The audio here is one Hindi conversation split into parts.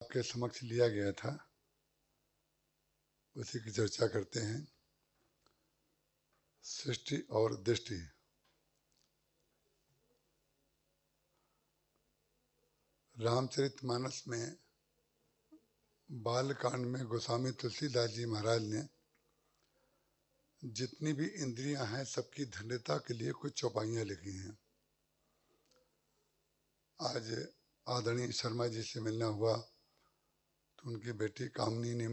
आपके समक्ष लिया गया था, उसी की चर्चा करते हैं। सृष्टि और दृष्टि। रामचरितमानस में बालकांड में गोस्वामी तुलसीदास जी महाराज ने जितनी भी इंद्रियां हैं सबकी धन्यता के लिए कुछ चौपाइयां लिखी हैं। आज आदरणीय शर्मा जी से मिलना हुआ तो उनकी बेटी कामनी ने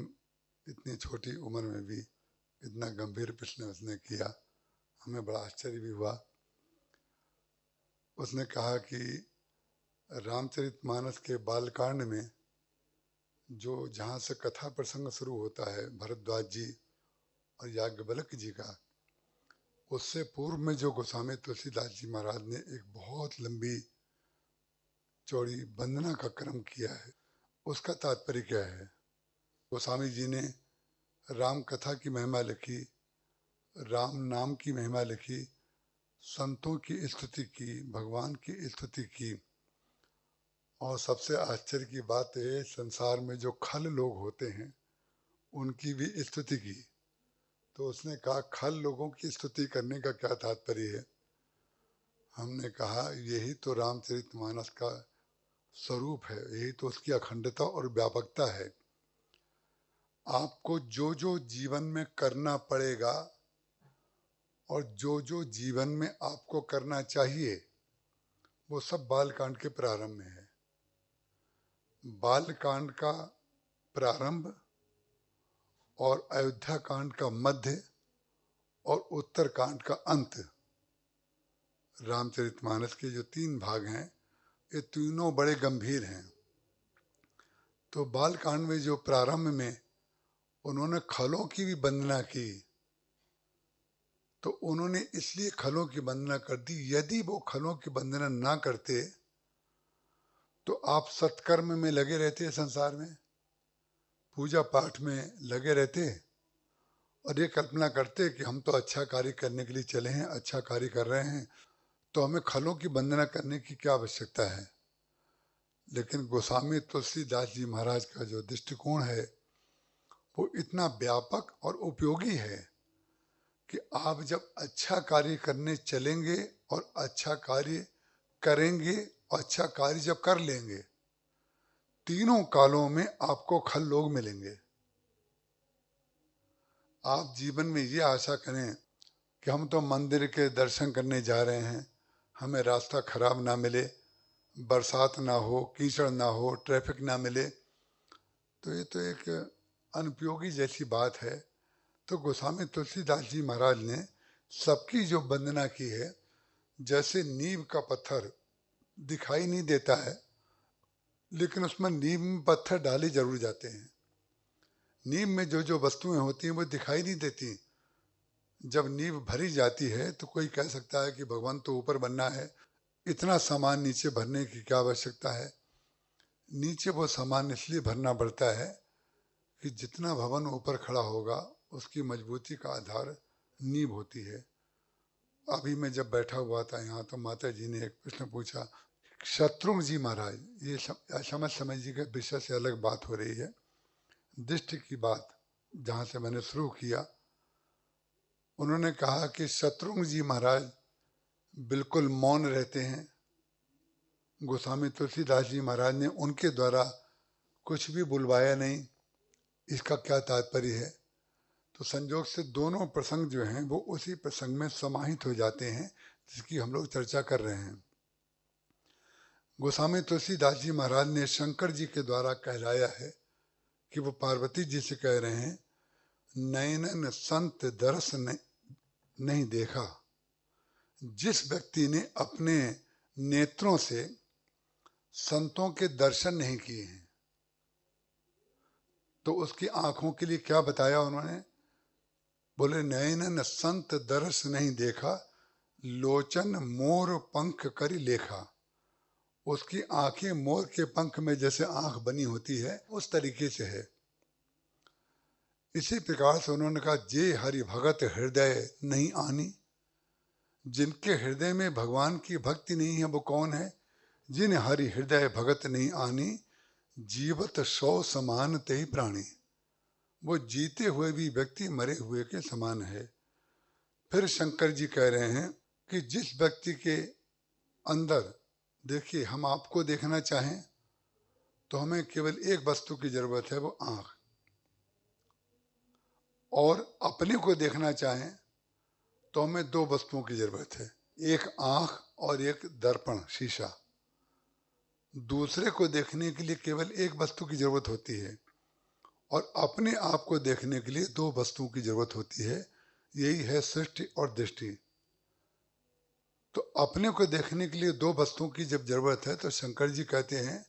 इतनी छोटी उम्र में भी इतना गंभीर प्रश्न उसने किया, हमें बड़ा आश्चर्य भी हुआ। उसने कहा कि रामचरितमानस के बालकांड में जो जहाँ से कथा प्रसंग शुरू होता है भरद्वाज जी और याज्ञवल्क्य जी का, उससे पूर्व में जो गोस्वामी तुलसीदास जी महाराज ने एक बहुत लंबी चौड़ी वंदना का क्रम किया है, उसका तात्पर्य क्या है। गोस्वामी जी ने राम कथा की महिमा लिखी, राम नाम की महिमा लिखी, संतों की स्तुति की, भगवान की स्तुति की, और सबसे आश्चर्य की बात है संसार में जो खल लोग होते हैं उनकी भी स्तुति की। तो उसने कहा खल लोगों की स्तुति करने का क्या तात्पर्य है। हमने कहा यही तो रामचरितमानस का स्वरूप है, यही तो उसकी अखंडता और व्यापकता है। आपको जो जो जीवन में करना पड़ेगा और जो जो जीवन में आपको करना चाहिए वो सब बालकांड के प्रारंभ में है। बालकांड का प्रारंभ और अयोध्या कांड का मध्य और उत्तरकांड का अंत, रामचरितमानस के जो 3 भाग हैं ये तीनों बड़े गंभीर हैं। तो बालकांड में जो प्रारंभ में उन्होंने खलों की भी वंदना की, तो उन्होंने इसलिए खलों की वंदना कर दी, यदि वो खलों की वंदना ना करते तो आप सत्कर्म में लगे रहते, संसार में पूजा पाठ में लगे रहते और ये कल्पना करते कि हम तो अच्छा कार्य करने के लिए चले हैं, अच्छा कार्य कर रहे हैं, तो हमें खलों की वंदना करने की क्या आवश्यकता है। लेकिन गोस्वामी तुलसीदास जी महाराज का जो दृष्टिकोण है वो इतना व्यापक और उपयोगी है कि आप जब अच्छा कार्य करने चलेंगे और अच्छा कार्य करेंगे और अच्छा कार्य जब कर लेंगे, तीनों कालों में आपको खल लोग मिलेंगे। आप जीवन में ये आशा करें कि हम तो मंदिर के दर्शन करने जा रहे हैं, हमें रास्ता खराब ना मिले, बरसात ना हो, कीचड़ ना हो, ट्रैफिक ना मिले, तो ये तो एक अनुपयोगी जैसी बात है। तो गोस्वामी तुलसीदास जी महाराज ने सबकी जो वंदना की है, जैसे नींव का पत्थर दिखाई नहीं देता है लेकिन उसमें नींव में पत्थर डाले जरूर जाते हैं। नींव में जो जो वस्तुएं होती हैं वो दिखाई नहीं देती। जब नींव भरी जाती है तो कोई कह सकता है कि भगवान तो ऊपर बनना है, इतना सामान नीचे भरने की क्या आवश्यकता है। नीचे वो सामान इसलिए भरना पड़ता है कि जितना भवन ऊपर खड़ा होगा उसकी मजबूती का आधार नींव होती है। अभी मैं जब बैठा हुआ था यहाँ तो माता जी ने एक प्रश्न पूछा, शत्रुघ्न जी महाराज, ये समय जी के विषय से अलग बात हो रही है, दृष्टि की बात जहाँ से मैंने शुरू किया। उन्होंने कहा कि शत्रुघ्न जी महाराज बिल्कुल मौन रहते हैं, गोस्वामी तुलसीदास जी महाराज ने उनके द्वारा कुछ भी बुलवाया नहीं, इसका क्या तात्पर्य है। तो संजोग से दोनों प्रसंग जो हैं वो उसी प्रसंग में समाहित हो जाते हैं जिसकी हम लोग चर्चा कर रहे हैं। गोस्वामी तुलसीदास जी महाराज ने शंकर जी के द्वारा कहलाया है कि वो पार्वती जी से कह रहे हैं, नयनन संत दरस नहीं देखा। जिस व्यक्ति ने अपने नेत्रों से संतों के दर्शन नहीं किए हैं तो उसकी आंखों के लिए क्या बताया उन्होंने। बोले नयनन संत दर्श नहीं देखा, लोचन मोर पंख करी लेखा। उसकी आंखें मोर के पंख में जैसे आंख बनी होती है उस तरीके से है। इसी प्रकार से उन्होंने कहा, जे हरि भगत हृदय नहीं आनी। जिनके हृदय में भगवान की भक्ति नहीं है वो कौन है। जिन हरि हृदय भगत नहीं आनी, जीवत सौ समान ते प्राणी, वो जीते हुए भी व्यक्ति मरे हुए के समान है। फिर शंकर जी कह रहे हैं कि जिस व्यक्ति के अंदर, देखिए हम आपको देखना चाहें तो हमें केवल एक वस्तु की जरूरत है, वो आंख, और अपने को देखना चाहें तो हमें दो वस्तुओं की जरूरत है, एक आंख और एक दर्पण शीशा। दूसरे को देखने के लिए केवल एक वस्तु की जरूरत होती है और अपने आप को देखने के लिए दो वस्तुओं की जरूरत होती है। यही है सृष्टि और दृष्टि। तो अपने को देखने के लिए दो वस्तुओं की जब जरूरत है तो शंकर जी कहते हैं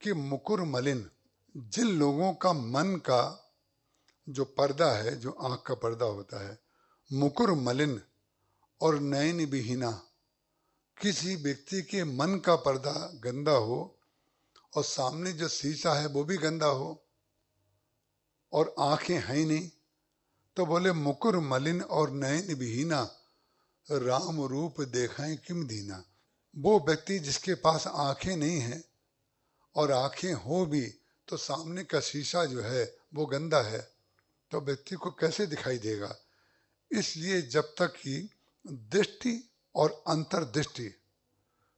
कि मुकुर मलिन, जिन लोगों का मन का जो पर्दा है, जो आंख का पर्दा होता है, मुकुर मलिन और नयन विहीना, किसी व्यक्ति के मन का पर्दा गंदा हो और सामने जो शीशा है वो भी गंदा हो और आंखें हैं ही नहीं, तो बोले मुकुर मलिन और नयन विहीना, राम रूप देखाएं किम दीना। वो व्यक्ति जिसके पास आंखें नहीं हैं और आंखें हो भी तो सामने का शीशा जो है वो गंदा है, तो व्यक्ति को कैसे दिखाई देगा। इसलिए जब तक कि दृष्टि और अंतर्दृष्टि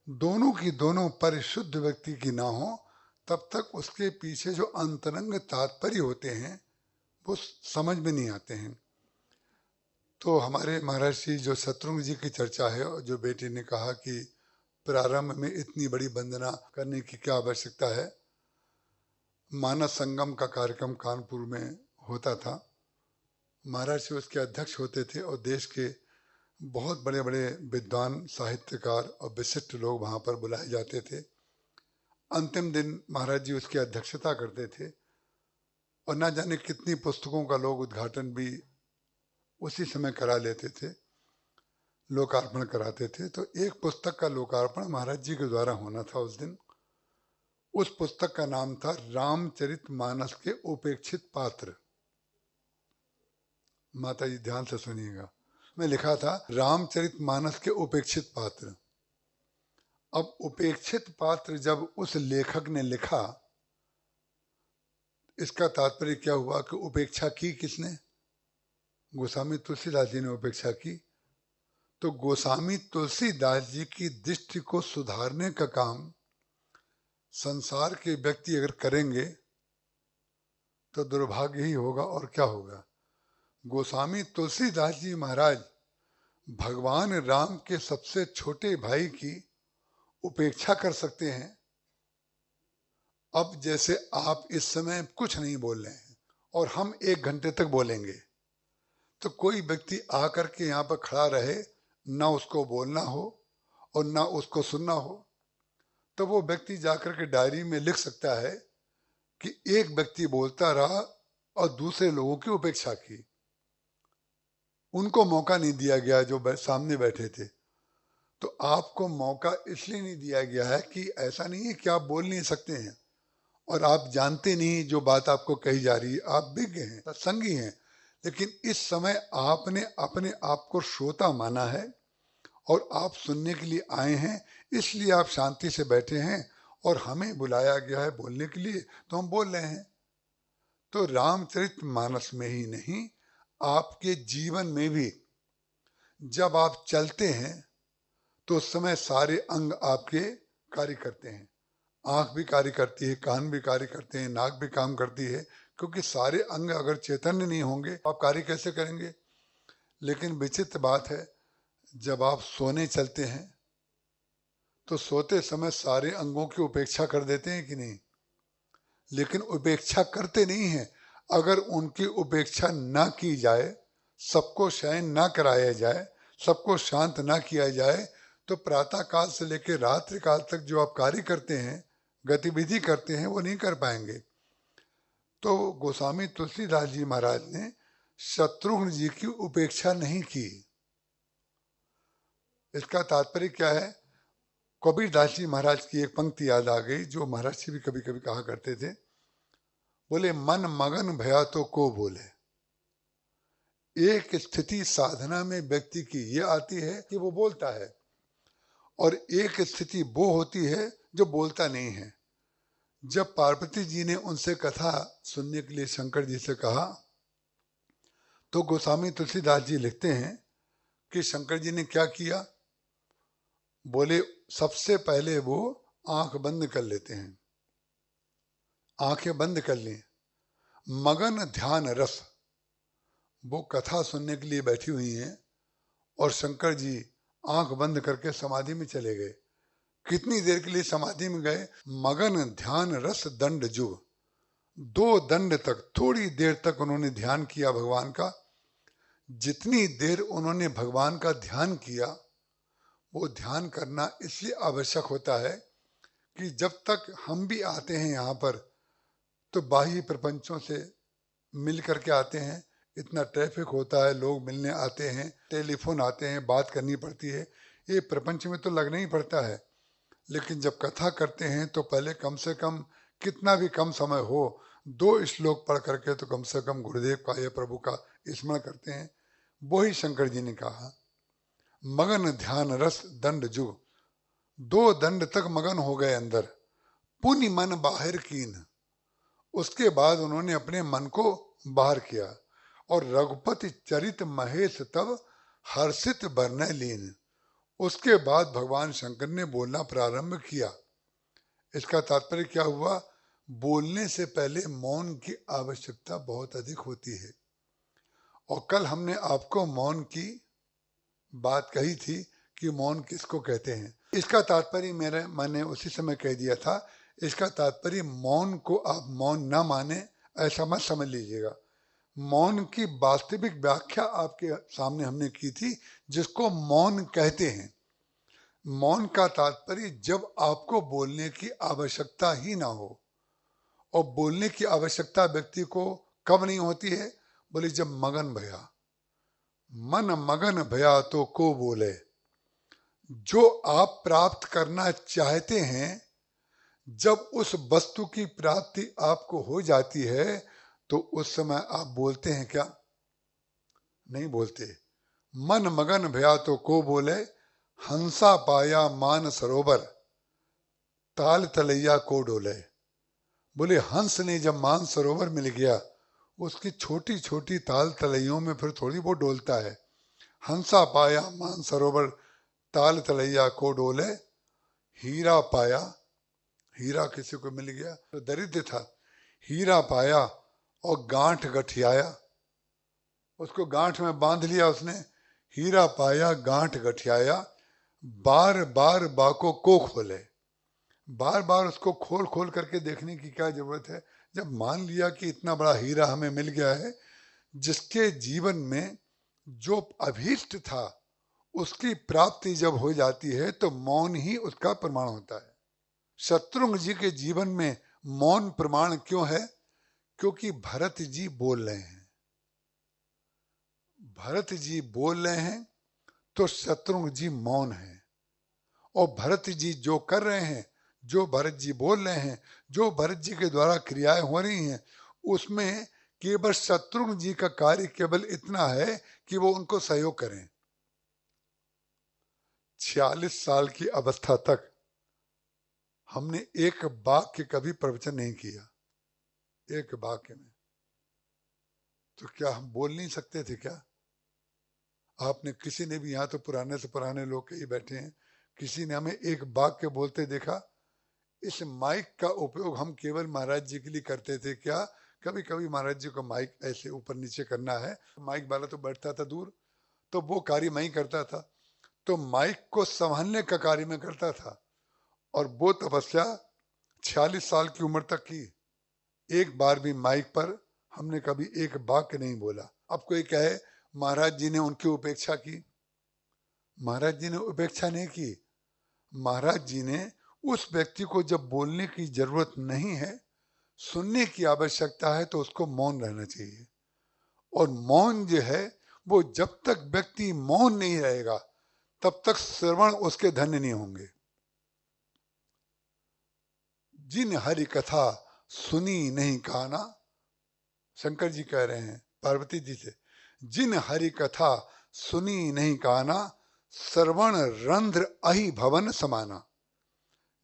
दोनों की दोनों परिशुद्ध व्यक्ति की ना हो, तब तक उसके पीछे जो अंतरंग तात्पर्य होते हैं वो समझ में नहीं आते हैं। तो हमारे महर्षि जो शत्रुघ्न जी की चर्चा है, और जो बेटी ने कहा कि प्रारंभ में इतनी बड़ी वंदना करने की क्या आवश्यकता है। मानस संगम का कार्यक्रम कानपुर में होता था, महर्षि उसके अध्यक्ष होते थे और देश के बहुत बड़े बड़े विद्वान, साहित्यकार और विशिष्ट लोग वहाँ पर बुलाए जाते थे। अंतिम दिन महाराज जी उसकी अध्यक्षता करते थे और ना जाने कितनी पुस्तकों का लोग उद्घाटन भी उसी समय करा लेते थे, लोकार्पण कराते थे। तो एक पुस्तक का लोकार्पण महाराज जी के द्वारा होना था उस दिन। उस पुस्तक का नाम था रामचरितमानस के उपेक्षित पात्र। माता जी ध्यान से सुनिएगा, मैं लिखा था रामचरितमानस के उपेक्षित पात्र। अब उपेक्षित पात्र जब उस लेखक ने लिखा, इसका तात्पर्य क्या हुआ कि उपेक्षा की किसने? गोस्वामी तुलसीदास जी ने उपेक्षा की। तो गोस्वामी तुलसीदास जी की दृष्टि को सुधारने का काम संसार के व्यक्ति अगर करेंगे तो दुर्भाग्य ही होगा, और क्या होगा। गोस्वामी तुलसीदास जी महाराज भगवान राम के सबसे छोटे भाई की उपेक्षा कर सकते हैं। अब जैसे आप इस समय कुछ नहीं बोल रहे हैं और हम 1 घंटे तक बोलेंगे, तो कोई व्यक्ति आकर के यहाँ पर खड़ा रहे, ना उसको बोलना हो और ना उसको सुनना हो, तो वो व्यक्ति जाकर के डायरी में लिख सकता है कि एक व्यक्ति बोलता रहा और दूसरे लोगों की उपेक्षा की, उनको मौका नहीं दिया गया जो सामने बैठे थे। तो आपको मौका इसलिए नहीं दिया गया है कि ऐसा नहीं है कि आप बोल नहीं सकते हैं और आप जानते नहीं जो बात आपको कही जा रही है, आप विज्ञ हैं, सत्संगी हैं, लेकिन इस समय आपने अपने आप को श्रोता माना है और आप सुनने के लिए आए हैं, इसलिए आप शांति से बैठे हैं और हमें बुलाया गया है बोलने के लिए, तो हम बोल रहे हैं। तो रामचरितमानस में ही नहीं, आपके जीवन में भी जब आप चलते हैं तो उस समय सारे अंग आपके कार्य करते हैं। आंख भी कार्य करती है, कान भी कार्य करते हैं, नाक भी काम करती है, क्योंकि सारे अंग अगर चैतन्य नहीं होंगे आप कार्य कैसे करेंगे। लेकिन विचित्र बात है, जब आप सोने चलते हैं तो सोते समय सारे अंगों की उपेक्षा कर देते हैं कि नहीं? लेकिन उपेक्षा करते नहीं हैं। अगर उनकी उपेक्षा ना की जाए, सबको शयन ना कराया जाए, सबको शांत ना किया जाए, तो प्रातः काल से लेकर रात्रि काल तक जो आप कार्य करते हैं, गतिविधि करते हैं, वो नहीं कर पाएंगे। तो गोस्वामी तुलसीदास जी महाराज ने शत्रुघ्न जी की उपेक्षा नहीं की। इसका तात्पर्य क्या है? कबीरदास जी महाराज की एक पंक्ति याद आ गई, जो महर्षि भी कभी कभी कहा करते थे। बोले मन मगन भया तो को बोले। एक स्थिति साधना में व्यक्ति की ये आती है कि वो बोलता है, और एक स्थिति वो होती है जो बोलता नहीं है। जब पार्वती जी ने उनसे कथा सुनने के लिए शंकर जी से कहा, तो गोस्वामी तुलसीदास जी लिखते हैं कि शंकर जी ने क्या किया। बोले सबसे पहले वो आंख बंद कर लेते हैं, आंखें बंद कर लें, मगन ध्यान रस, वो कथा सुनने के लिए बैठी हुई हैं और शंकर जी आंख बंद करके समाधि में चले गए। कितनी देर के लिए समाधि में गए? मगन ध्यान रस दंड जुग, 2 दंड तक, थोड़ी देर तक उन्होंने ध्यान किया भगवान का। जितनी देर उन्होंने भगवान का ध्यान किया, वो ध्यान करना इसलिए आवश्यक होता है कि जब तक हम भी आते हैं यहाँ पर, तो बाह्य प्रपंचों से मिल करके आते हैं, इतना ट्रैफिक होता है, लोग मिलने आते हैं, टेलीफोन आते हैं, बात करनी पड़ती है, ये प्रपंच में तो लगना ही पड़ता है। लेकिन जब कथा करते हैं तो पहले कम से कम, कितना भी कम समय हो, 2 श्लोक पढ़ करके तो कम से कम गुरुदेव का या प्रभु का स्मरण करते हैं। वो ही शंकर जी ने कहा, मगन ध्यान रस दंड जुग, 2 दंड तक मगन हो गए अंदर, पुनि मन बाहर कीन। उसके बाद उन्होंने अपने मन को बाहर किया और रघुपति चरित महेश तब हर्षित बरने लीन। उसके बाद भगवान शंकर ने बोलना प्रारंभ किया। इसका तात्पर्य क्या हुआ? बोलने से पहले मौन की आवश्यकता बहुत अधिक होती है। और कल हमने आपको मौन की बात कही थी कि मौन किसको कहते हैं। इसका तात्पर्य मैंने उसी समय कह दिया था, इसका तात्पर्य मौन को आप मौन ना माने ऐसा मत समझ लीजिएगा। मौन की वास्तविक व्याख्या आपके सामने हमने की थी, जिसको मौन कहते हैं। मौन का तात्पर्य जब आपको बोलने की आवश्यकता ही ना हो। और बोलने की आवश्यकता व्यक्ति को कब नहीं होती है? बोले जब मगन भया, मन मगन भया तो को बोले। जो आप प्राप्त करना चाहते हैं, जब उस वस्तु की प्राप्ति आपको हो जाती है, तो उस समय आप बोलते हैं क्या? नहीं बोलते। मन मगन भया तो को बोले, हंसा पाया मान सरोवर, ताल तलैया को डोले। बोले हंस ने जब मान सरोवर मिल गया, उसकी छोटी छोटी ताल तलैयों में फिर थोड़ी वो डोलता है। हंसा पाया मान सरोवर, ताल तलैया को डोले। हीरा पाया, हीरा किसी को मिल गया तो दरिद्र था, हीरा पाया और गांठ गठियाया, उसको गांठ में बांध लिया उसने। हीरा पाया गांठ गठियाया, बार बार बाको को खोले। बार बार उसको खोल खोल करके देखने की क्या जरूरत है? जब मान लिया कि इतना बड़ा हीरा हमें मिल गया है, जिसके जीवन में जो अभीष्ट था उसकी प्राप्ति जब हो जाती है, तो मौन ही उसका प्रमाण होता है। शत्रुघ्न जी के जीवन में मौन प्रमाण क्यों है? क्योंकि भरत जी बोल रहे हैं। भरत जी बोल रहे हैं तो शत्रुघ्न जी मौन है। और भरत जी जो कर रहे हैं, जो भरत जी बोल रहे हैं, जो भरत जी के द्वारा क्रियाएं हो रही हैं, उसमें केवल शत्रुघ्न जी का कार्य केवल इतना है कि वो उनको सहयोग करें। 46 साल की अवस्था तक हमने एक वाक्य कभी प्रवचन नहीं किया, एक वाक्य में। तो क्या हम बोल नहीं सकते थे क्या? आपने किसी ने भी, यहाँ तो पुराने से पुराने लोग कई बैठे हैं, किसी ने हमें एक वाक्य बोलते देखा? इस माइक का उपयोग हम केवल महाराज जी के लिए करते थे क्या? कभी कभी महाराज जी को माइक ऐसे ऊपर नीचे करना है, माइक वाला तो बैठता था दूर, तो वो कार्य मैं ही करता था। तो माइक को संभालने का कार्य मैं करता था। और वो तपस्या 46 साल की उम्र तक की। एक बार भी माइक पर हमने कभी एक वाक्य नहीं बोला। अब कोई कहे महाराज जी ने उनकी उपेक्षा की, महाराज जी ने उपेक्षा नहीं की। महाराज जी ने उस व्यक्ति को जब बोलने की जरूरत नहीं है, सुनने की आवश्यकता है, तो उसको मौन रहना चाहिए। और मौन जो है, वो जब तक व्यक्ति मौन नहीं रहेगा, तब तक श्रवण उसके धन्य नहीं होंगे। जिन हरि कथा सुनी नहीं काना, शंकर जी कह रहे हैं पार्वती जी से, जिन हरि कथा सुनी नहीं काना, श्रवण रंध्र अहि भवन समाना।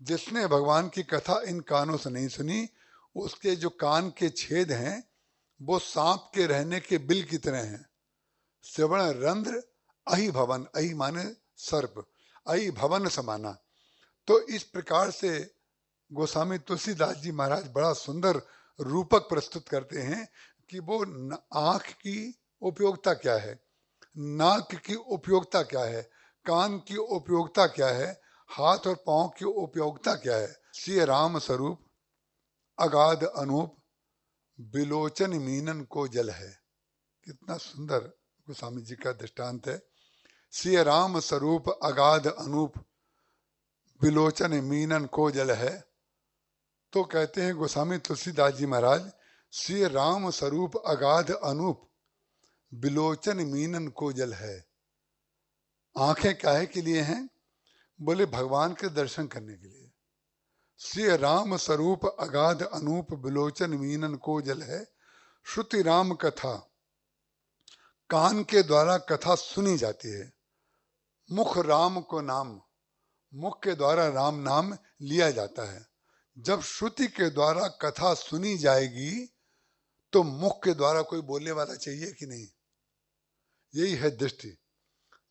जिसने भगवान की कथा इन कानों से नहीं सुनी, उसके जो कान के छेद हैं वो सांप के रहने के बिल की तरह हैं। श्रवण रंध्र अहि भवन, अहि माने सर्प, अहि भवन समाना। तो इस प्रकार से गोस्वामी तुलसीदास जी महाराज बड़ा सुंदर रूपक प्रस्तुत करते हैं कि वो आंख की उपयोगिता क्या है, नाक की उपयोगिता क्या है, कान की उपयोगिता क्या है, हाथ और पांव की उपयोगिता क्या है। श्री राम स्वरूप अगाध अनूप बिलोचन मीनन को जल है। कितना सुंदर गोस्वामी जी का दृष्टांत है। श्री राम स्वरूप अगाध अनूप बिलोचन मीनन को जल है। तो कहते हैं गोस्वामी तुलसीदास जी महाराज, श्री राम स्वरूप अगाध अनूप बिलोचन मीनन को जल है। आंखें काहे के लिए हैं? बोले भगवान के दर्शन करने के लिए। श्री राम स्वरूप अगाध अनूप बिलोचन मीनन को जल है। श्रुति राम कथा, कान के द्वारा कथा सुनी जाती है। मुख राम को नाम, मुख के द्वारा राम नाम लिया जाता है। जब श्रुति के द्वारा कथा सुनी जाएगी तो मुख के द्वारा कोई बोलने वाला चाहिए कि नहीं? यही है दृष्टि।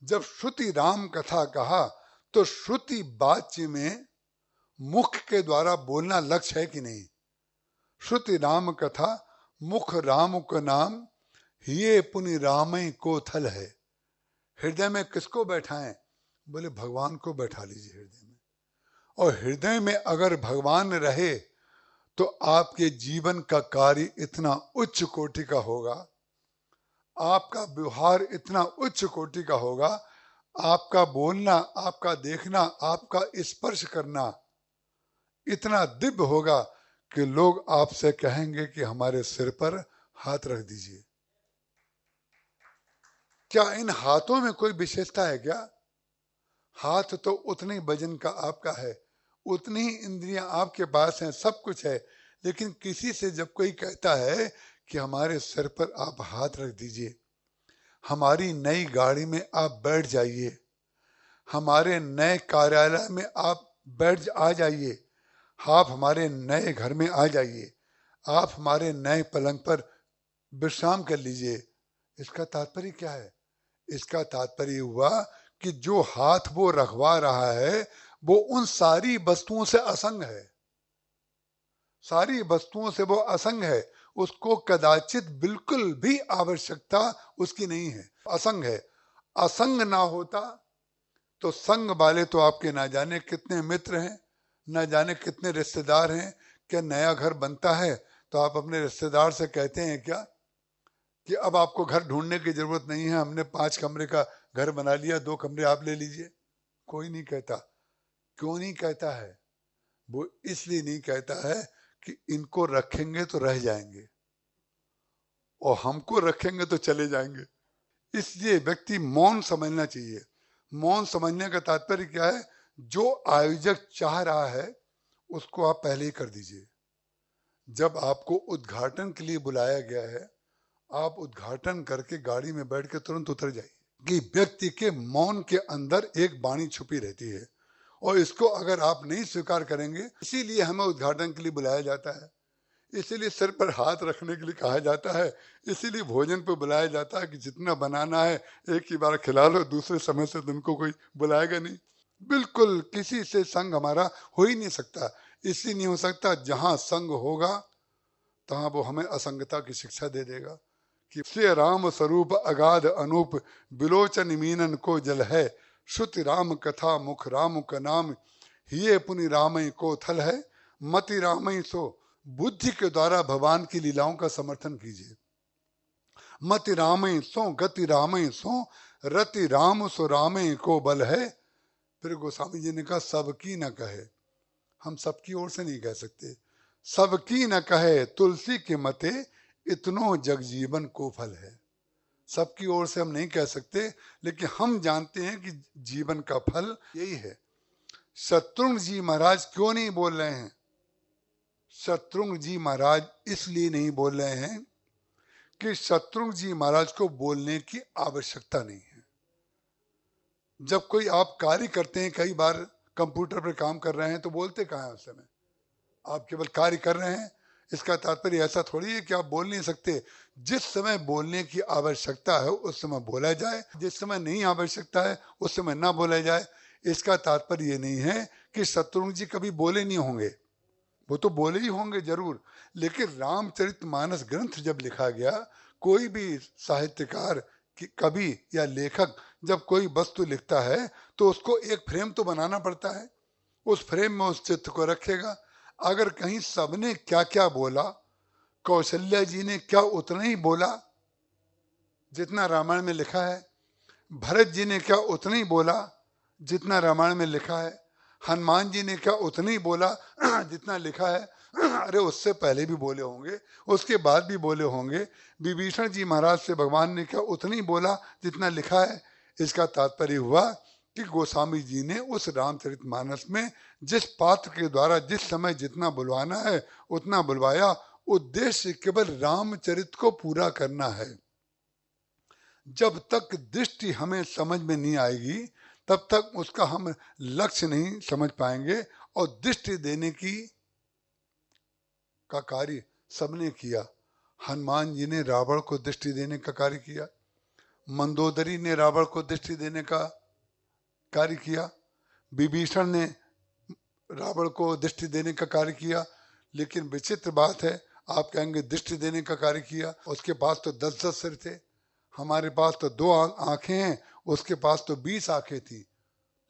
जब श्रुति राम कथा कहा तो श्रुति वाच्य में मुख के द्वारा बोलना लक्ष्य है कि नहीं? श्रुति राम कथा मुख राम को नाम, ये पुनि रामय को थल है। हृदय में किसको बैठाएं? बोले भगवान को बैठा लीजिए हृदय में। और हृदय में अगर भगवान रहे तो आपके जीवन का कार्य इतना उच्च कोटि का होगा, आपका व्यवहार इतना उच्च कोटि का होगा, आपका बोलना, आपका देखना, आपका स्पर्श करना इतना दिव्य होगा कि लोग आपसे कहेंगे कि हमारे सिर पर हाथ रख दीजिए। क्या इन हाथों में कोई विशेषता है क्या? हाथ तो उतने वजन का आपका है, उतनी ही इंद्रियां आपके पास हैं, सब कुछ है। लेकिन किसी से जब कोई कहता है कि हमारे सिर पर आप हाथ रख दीजिए, हमारी नई गाड़ी में आप बैठ जाइए, हमारे नए कार्यालय में आप बैठ आ जाइए, आप हमारे नए घर में आ जाइए, आप हमारे नए पलंग पर विश्राम कर लीजिए, इसका तात्पर्य क्या है? इसका तात्पर्य हुआ कि जो हाथ वो रखवा रहा है वो उन सारी वस्तुओं से असंग है, सारी वस्तुओं से वो असंग है, उसको कदाचित बिल्कुल भी आवश्यकता उसकी नहीं है, असंग है। असंग ना होता तो संग वाले तो आपके ना जाने कितने मित्र हैं, ना जाने कितने रिश्तेदार हैं। क्या नया घर बनता है तो आप अपने रिश्तेदार से कहते हैं क्या कि अब आपको घर ढूंढने की जरूरत नहीं है, हमने 5 कमरे का घर बना लिया, 2 कमरे आप ले लीजिए? कोई नहीं कहता। क्यों नहीं कहता है? वो इसलिए नहीं कहता है कि इनको रखेंगे तो रह जाएंगे और हमको रखेंगे तो चले जाएंगे। इसलिए व्यक्ति मौन समझना चाहिए। मौन समझने का तात्पर्य क्या है? जो आयोजक चाह रहा है उसको आप पहले ही कर दीजिए। जब आपको उद्घाटन के लिए बुलाया गया है, आप उद्घाटन करके गाड़ी में बैठ के तुरंत उतर जाइए। कि व्यक्ति के मौन के अंदर एक वाणी छुपी रहती है और इसको अगर आप नहीं स्वीकार करेंगे, इसीलिए हमें उद्घाटन के लिए बुलाया जाता है, इसीलिए सिर पर हाथ रखने के लिए कहा जाता है, इसीलिए भोजन पर बुलाया जाता है कि जितना बनाना है एक ही बार खिला लो, दूसरे समय से तुमको कोई बुलाएगा नहीं। बिल्कुल किसी से संग हमारा हो ही नहीं सकता। इसलिए नहीं हो सकता, जहां संग होगा तहां वो हमें असंगता की शिक्षा दे देगा। कि श्री राम स्वरूप अगाध अनूप बिलोचन मीनन को जल है। श्रुति राम कथा मुख राम का नाम, हिये पुनि रामय को थल है। मति रामय सो, बुद्धि के द्वारा भगवान की लीलाओं का समर्थन कीजिए। मति रामय सो, गति रामय सो, रति राम सो रामय को बल है। फिर गोस्वामी जी ने कहा सबकी न कहे, हम सबकी ओर से नहीं कह सकते। सबकी न कहे तुलसी के मते, इतनो जगजीवन को फल है। सबकी ओर से हम नहीं कह सकते, लेकिन हम जानते हैं कि जीवन का फल यही है। शत्रुघ्न जी महाराज क्यों नहीं बोल रहे हैं? शत्रुघ्न जी महाराज इसलिए नहीं बोल रहे हैं कि शत्रुघ्न जी महाराज को बोलने की आवश्यकता नहीं है। जब कोई आप कार्य करते हैं, कई बार कंप्यूटर पर काम कर रहे हैं तो बोलते कहाँ हैं उस समय? आप केवल कार्य कर रहे हैं। इसका तात्पर्य ऐसा थोड़ी है कि आप बोल नहीं सकते। जिस समय बोलने की आवश्यकता है उस समय बोला जाए, जिस समय नहीं आवश्यकता है उस समय ना बोला जाए। इसका तात्पर्य ये नहीं है कि शत्रुघ्न जी कभी बोले नहीं होंगे, वो तो बोले ही होंगे जरूर। लेकिन रामचरितमानस ग्रंथ जब लिखा गया, कोई भी साहित्यकार कवि या लेखक जब कोई वस्तु लिखता है तो उसको एक फ्रेम तो बनाना पड़ता है। उस फ्रेम में उस चित्र को रखेगा। अगर कहीं सबने क्या क्या बोला, कौशल्या जी ने क्या उतना ही बोला जितना रामायण में लिखा है, भरत जी ने क्या उतना ही बोला जितना रामायण में लिखा है, हनुमान जी ने क्या उतना ही बोला जितना लिखा है, अरे उससे पहले भी बोले होंगे, उसके बाद भी बोले होंगे। विभीषण जी महाराज से भगवान ने क्या उतना ही बोला जितना लिखा है। इसका तात्पर्य हुआ कि गोस्वामी जी ने उस रामचरितमानस में जिस पात्र के द्वारा जिस समय जितना बुलवाना है उतना बुलवाया। उद्देश्य केवल रामचरित को पूरा करना है। जब तक दृष्टि हमें समझ में नहीं आएगी तब तक उसका हम लक्ष्य नहीं समझ पाएंगे। और दृष्टि देने का कार्य सबने किया। हनुमान जी ने रावण को दृष्टि देने का कार्य किया, मंदोदरी ने रावण को दृष्टि देने का कार्य किया, विभीषण ने रावण को दृष्टि देने का कार्य किया। लेकिन विचित्र बात है, आप कहेंगे दृष्टि देने का कार्य किया, उसके पास तो 10-10 सिर थे, हमारे पास तो 2 आंखें हैं, उसके पास तो 20 आंखें थी।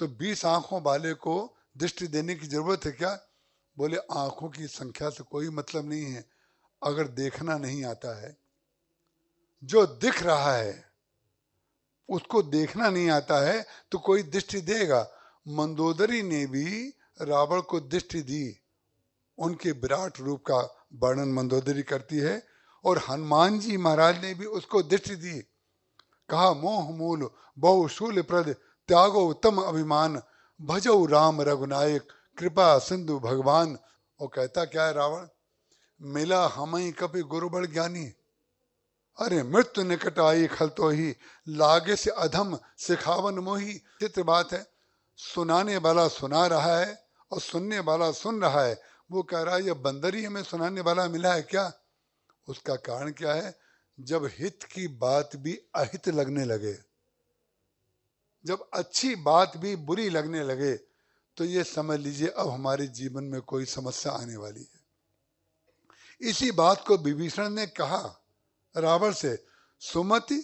तो 20 आंखों वाले को दृष्टि देने की जरूरत है क्या? बोले आंखों की संख्या से कोई मतलब नहीं है, अगर देखना नहीं आता है, जो दिख रहा है उसको देखना नहीं आता है तो कोई दृष्टि देगा। मंदोदरी ने भी रावण को दृष्टि दी, उनके विराट रूप का वर्णन मंदोदरी करती है। और हनुमान जी महाराज ने भी उसको दृष्टि दी, कहा मोह मूल बहुशूल प्रद त्यागो उत्तम अभिमान भजो राम रघुनायक कृपा सिंधु भगवान। और कहता क्या है रावण, मिला हमई कपि गुरु बड़ ज्ञानी, अरे मृत्यु निकट आई खल तो ही लागे से अधम सिखावन मोही। चित्र बात है, सुनाने वाला सुना रहा है और सुनने वाला सुन रहा है। वो कह रहा है ये बंदर ही हमें सुनाने वाला मिला है क्या? उसका कारण क्या है? जब हित की बात भी अहित लगने लगे, जब अच्छी बात भी बुरी लगने लगे, तो ये समझ लीजिए अब हमारे जीवन में कोई समस्या आने वाली है। इसी बात को विभीषण ने कहा रावण से, सुमति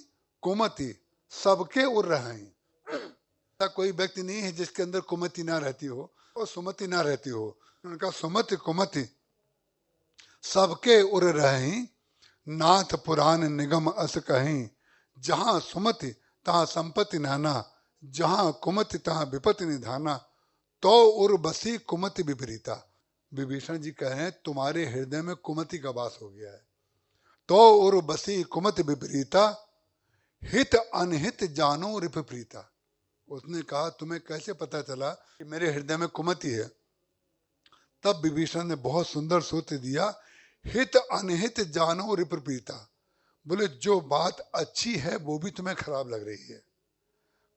कुमति सबके उड़ रहे हैं। ऐसा कोई व्यक्ति नहीं है जिसके अंदर कुमति ना रहती हो और सुमति ना रहती हो। उनका सुमति कुमति सबके उड़ रहे हैं, नाथ पुराण निगम अस कहीं, जहां सुमति तहां संपत्ति नाना, जहां कुमति तहां विपत्ति निधाना, तो उर बसी कुमति विपरीता। विभीषण जी कहे तुम्हारे हृदय में कुमति का वास हो गया है। तो उर बसी कुमति विपरीता, हित अनहित जानो रिपप्रीता। उसने कहा तुम्हें कैसे पता चला कि मेरे हृदय में कुमति है? तब विभीषण ने बहुत सुंदर सूत्र दिया, हित अनहित जानो रिपप्रीता। बोले जो बात अच्छी है वो भी तुम्हें खराब लग रही है।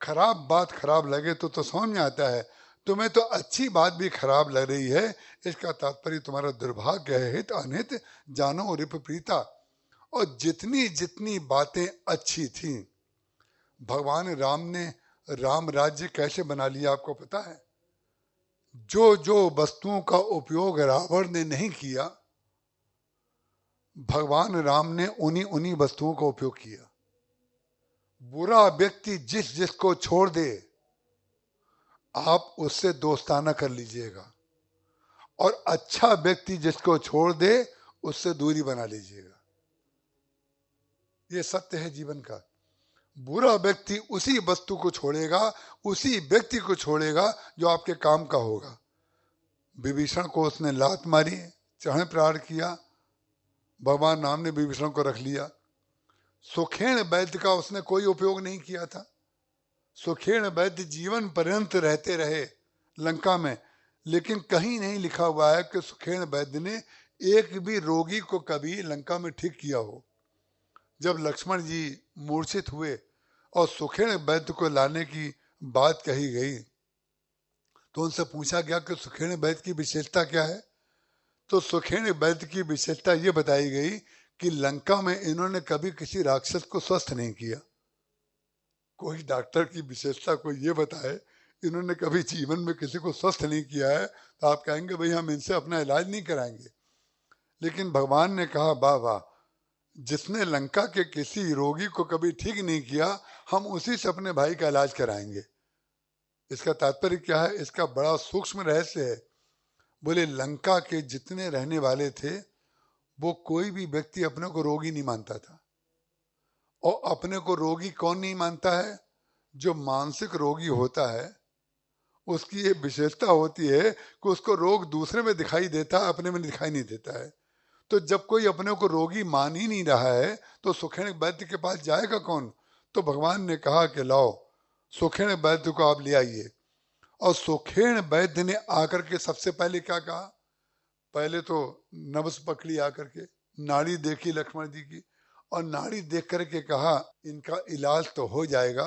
खराब बात खराब लगे तो समझ में आता है, तुम्हें तो अच्छी बात भी खराब लग रही है। इसका तात्पर्य तुम्हारा दुर्भाग्य है। हित अनहित जानो रिपप्रीता। और जितनी जितनी बातें अच्छी थी, भगवान राम ने राम राज्य कैसे बना लिया आपको पता है? जो जो वस्तुओं का उपयोग रावण ने नहीं किया, भगवान राम ने उन्हीं उन्हीं वस्तुओं का उपयोग किया। बुरा व्यक्ति जिस जिसको छोड़ दे, आप उससे दोस्ताना कर लीजिएगा, और अच्छा व्यक्ति जिसको छोड़ दे उससे दूरी बना लीजिएगा। ये सत्य है जीवन का। बुरा व्यक्ति उसी वस्तु को छोड़ेगा, उसी व्यक्ति को छोड़ेगा जो आपके काम का होगा। विभीषण को उसने लात मारी, चढ़ प्रहार किया, भगवान राम ने विभीषण को रख लिया। सुखेण वैद्य का उसने कोई उपयोग नहीं किया था। सुखेण वैद्य जीवन पर्यंत रहते रहे लंका में, लेकिन कहीं नहीं लिखा हुआ है कि सुखेण वैद्य ने एक भी रोगी को कभी लंका में ठीक किया हो। जब लक्ष्मण जी मूर्छित हुए और सुखेण वैद्य को लाने की बात कही गई, तो उनसे पूछा गया कि सुखेण वैद्य की विशेषता क्या है। तो सुखेण वैद्य की विशेषता ये बताई गई कि लंका में इन्होंने कभी किसी राक्षस को स्वस्थ नहीं किया। कोई डॉक्टर की विशेषता को ये बताए इन्होंने कभी जीवन में किसी को स्वस्थ नहीं किया है, तो आप कहेंगे भाई हम इनसे अपना इलाज नहीं कराएंगे। लेकिन भगवान ने कहा वाह वाह, जिसने लंका के किसी रोगी को कभी ठीक नहीं किया, हम उसी से अपने भाई का इलाज कराएंगे। इसका तात्पर्य क्या है? इसका बड़ा सूक्ष्म रहस्य है। बोले लंका के जितने रहने वाले थे वो कोई भी व्यक्ति अपने को रोगी नहीं मानता था। और अपने को रोगी कौन नहीं मानता है? जो मानसिक रोगी होता है उसकी ये विशेषता होती है कि उसको रोग दूसरे में दिखाई देता है, अपने में दिखाई नहीं देता है। तो जब कोई अपने को रोगी मान ही नहीं रहा है तो सुखेण वैद्य के पास जाएगा कौन? तो भगवान ने कहा कि लाओ सुखेण वैद्य को आप ले आइए। और सुखेण वैद्य ने आकर के सबसे पहले क्या कहा? पहले तो नब्ज पकड़ी आकर के, नाड़ी देखी लक्ष्मण जी की, और नाड़ी देख करके कहा इनका इलाज तो हो जाएगा।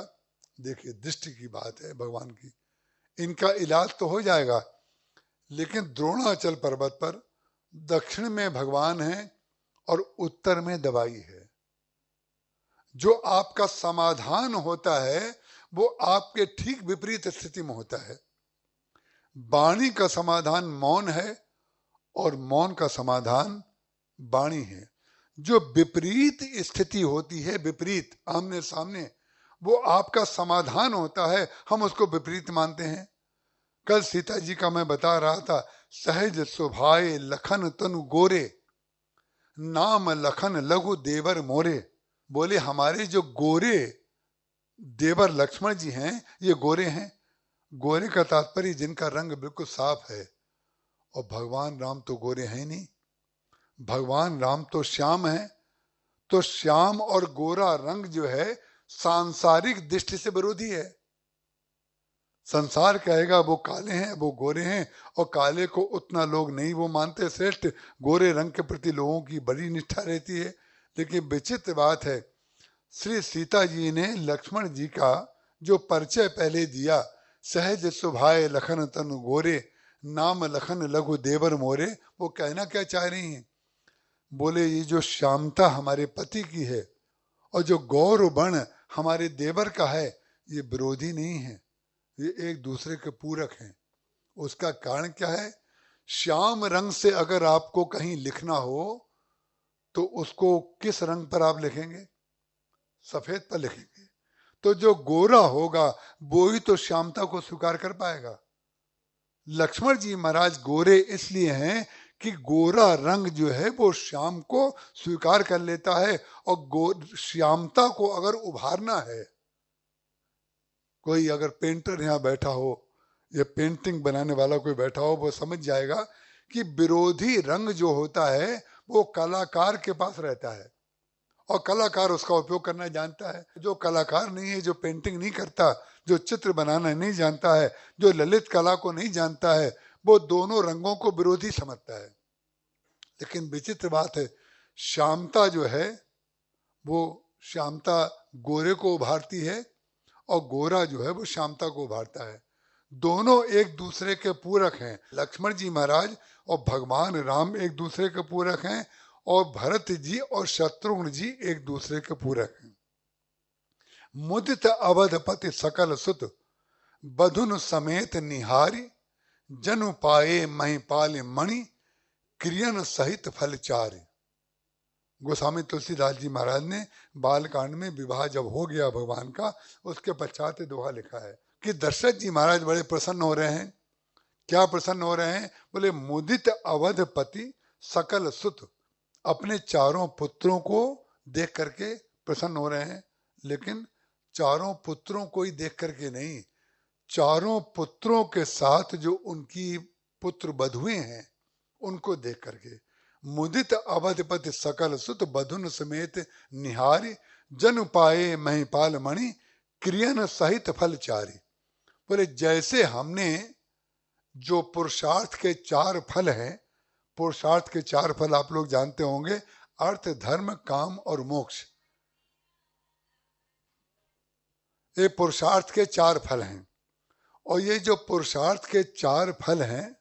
देखिए दृष्टि की बात है भगवान की, इनका इलाज तो हो जाएगा। लेकिन द्रोणाचल पर्वत पर दक्षिण में भगवान है और उत्तर में दवाई है। जो आपका समाधान होता है वो आपके ठीक विपरीत स्थिति में होता है। वाणी का समाधान मौन है और मौन का समाधान वाणी है। जो विपरीत स्थिति होती है, विपरीत आमने सामने, वो आपका समाधान होता है, हम उसको विपरीत मानते हैं। कल सीता जी का मैं बता रहा था, सहज सुभाए लखन तनु गोरे, नाम लखन लघु देवर मोरे। बोले हमारे जो गोरे देवर लक्ष्मण जी हैं ये गोरे हैं। गोरे का तात्पर्य जिनका रंग बिल्कुल साफ है। और भगवान राम तो गोरे हैं नहीं, भगवान राम तो श्याम है। तो श्याम और गोरा रंग जो है सांसारिक दृष्टि से विरोधी है। संसार कहेगा वो काले हैं, वो गोरे हैं, और काले को उतना लोग नहीं वो मानते श्रेष्ठ, गोरे रंग के प्रति लोगों की बड़ी निष्ठा रहती है। लेकिन विचित्र बात है, श्री सीता जी ने लक्ष्मण जी का जो परिचय पहले दिया, सहज सुभाए लखन तनु गोरे, नाम लखन लघु देवर मोरे, वो कहना क्या चाह रही हैं? बोले ये जो श्यामता हमारे पति की है और जो गौर वर्ण हमारे देवर का है, ये विरोधी नहीं है, ये एक दूसरे के पूरक हैं। उसका कारण क्या है? श्याम रंग से अगर आपको कहीं लिखना हो तो उसको किस रंग पर आप लिखेंगे? सफेद पर लिखेंगे। तो जो गोरा होगा वो ही तो श्यामता को स्वीकार कर पाएगा। लक्ष्मण जी महाराज गोरे इसलिए हैं कि गोरा रंग जो है वो श्याम को स्वीकार कर लेता है। और श्यामता को अगर उभारना है, कोई अगर पेंटर यहाँ बैठा हो या पेंटिंग बनाने वाला कोई बैठा हो, वो समझ जाएगा कि विरोधी रंग जो होता है वो कलाकार के पास रहता है और कलाकार उसका उपयोग करना जानता है। जो कलाकार नहीं है, जो पेंटिंग नहीं करता, जो चित्र बनाना नहीं जानता है, जो ललित कला को नहीं जानता है, वो दोनों रंगों को विरोधी समझता है। लेकिन विचित्र बात है, श्यामता जो है वो श्यामता गोरे को उभारती है और गोरा जो है वो श्यामता को उभारता है। दोनों एक दूसरे के पूरक हैं। लक्ष्मण जी महाराज और भगवान राम एक दूसरे के पूरक हैं और भरत जी और शत्रुघ्न जी एक दूसरे के पूरक हैं। मुदित अवधपति सकल सुत, बधुन समेत निहारी, जनु पाए महिपाल मणि, क्रियन सहित फलचारी। गोस्वामी तुलसीदास जी महाराज ने बालकांड में विवाह जब हो गया भगवान का, उसके पश्चात दोहा लिखा है कि दशरथ जी महाराज बड़े प्रसन्न हो रहे हैं। क्या प्रसन्न हो रहे हैं? बोले मुदित अवधपति सकल सुत, अपने चारों पुत्रों को देख करके प्रसन्न हो रहे हैं। लेकिन चारों पुत्रों को ही देख करके नहीं, चारों पुत्रों के साथ जो उनकी पुत्र बधुएं हैं उनको देख करके। मुदित अवधपति सकल सुत, बधुन समेत निहारी, जन पाए महिपाल मणि, क्रियन सहित फलचारी। बोले जैसे हमने जो पुरुषार्थ के 4 फल हैं, पुरुषार्थ के 4 फल आप लोग जानते होंगे, अर्थ धर्म काम और मोक्ष, ये पुरुषार्थ के 4 फल हैं। और ये जो पुरुषार्थ के 4 फल हैं,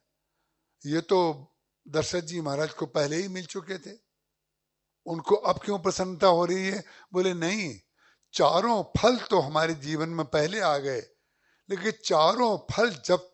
ये तो दशरथ जी महाराज को पहले ही मिल चुके थे। उनको अब क्यों प्रसन्नता हो रही है? बोले नहीं, चारों फल तो हमारे जीवन में पहले आ गए, लेकिन चारों फल जब